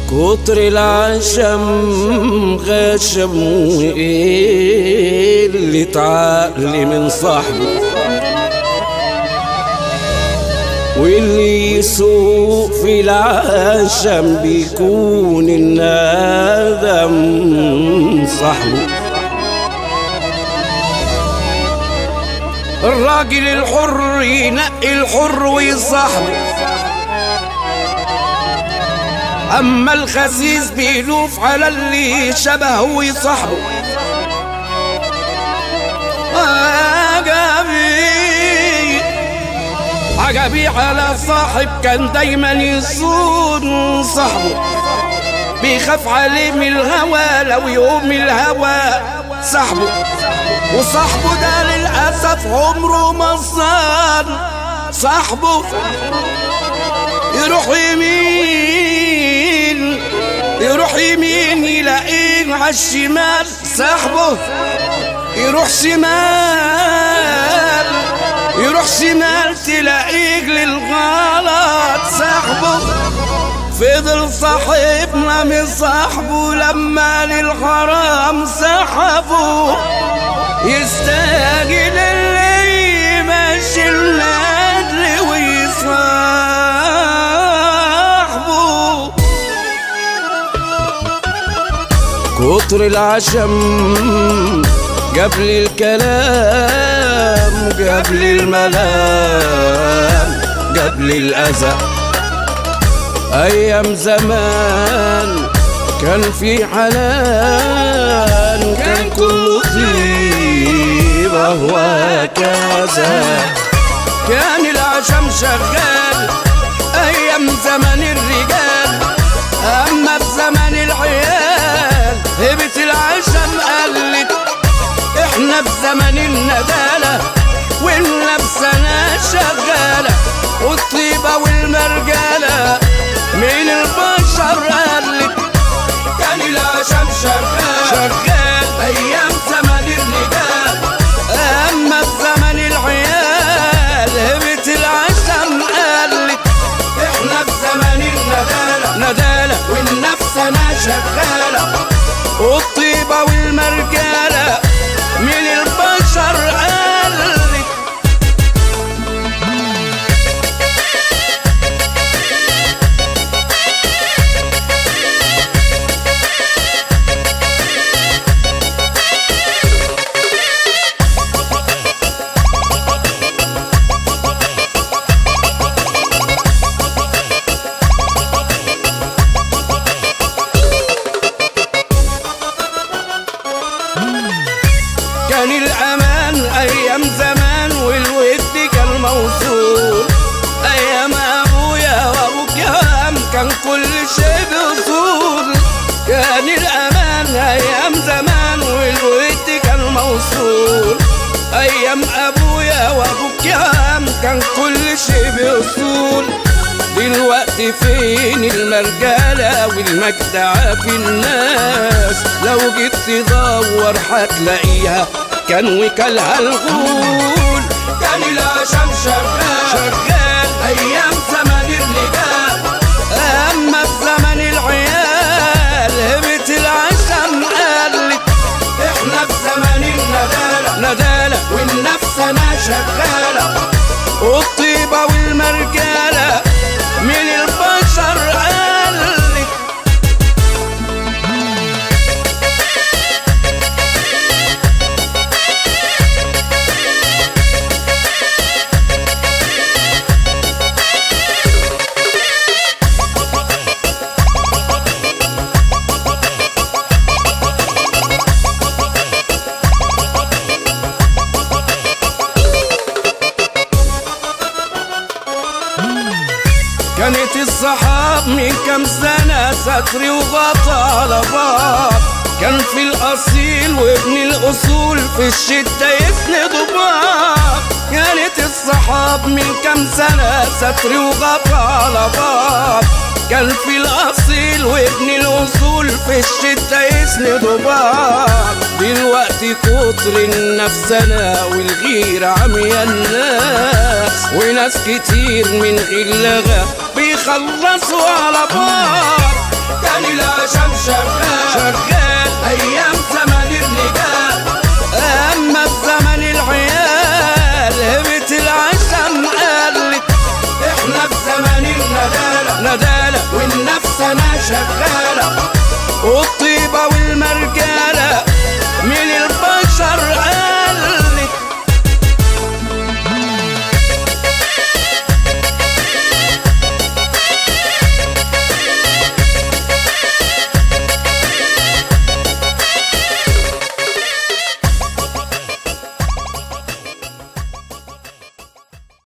كتر العشم غشم، وايه اللي تعقلي من صاحبه، واللي يسوق في العشم بيكون الندم صاحبه. الراجل الحر ينقي الحر ويصاحبه، اما الخسيس بيلوف على اللي شبهه ويصاحبه. عجبي على صاحب كان دايما يصون صاحبه، بيخاف عليه من الهوى لو يقوم الهوى صاحبه. وصاحبه ده للأسف عمره ما صان صاحبه، يروح يمين يلاقيه عالشمال صاحبه، يروح شمال تلاقيه للغلط صاحبه. فضل صاحبنا من صاحبه لما للحرام سحبه، يستاجل اللي يمشي الندل ويصاحبه. كتر العشم قبل الكلام، قبل الملام، قبل الأذى. أيام زمان كان في حنان، كان كله طيبة وهكذا. كان العشم شغال أيام زمان الرجال، أما في زمان العيال هبة العشم قلت. احنا في زمن الندالة والنفسنا شغالة، والطيبة والمرجالة من البشر قلت. كان العشم شغال ايام زمن الرجال، اما في زمن العيال هبة العشم قلت. احنا في زمن الندالة والنفسنا شغالة، والطيبة والمرجالة من البشر قلت. كان الأمان أيام زمان والود كان موصول، أيام أبويا وأبوك كان كل شيء بأصول. كان الأمان أيام زمان والود كان موصول، أيام أبويا وأبوك كان كل شيء بأصول. دلوقتي فين المرجالة والمجدعة في الناس؟ لو جيت تدور هتلاقيها كان وكالها الغول. كان العشم شغال أيام زمن الرجال، أما في زمن العيال هبة العشم قلت. إحنا في زمن الندالة والنفسنا شغالة، والطيبة والمرجالة من البشر قلت. كانت الصحاب من كام سنة ستر وغطى على بعض، كان في الأصيل وابن الأصول في الشدة يسندوا بعض. كانت الصحاب من كام سنة ستر وغطى على بعض، كان في الأصيل وابن الأصول في الشدة يسندوا بعض. دلوقتي كتر النفسنا والغيرة عميا الناس، وناس كتير من غلغة بيخلصوا على بعض. كان شغال ايام زمن الرجال. اما في زمن العيال هبة العشم قلت. احنا في زمن الندالة ندالة والنفس انا شغالة.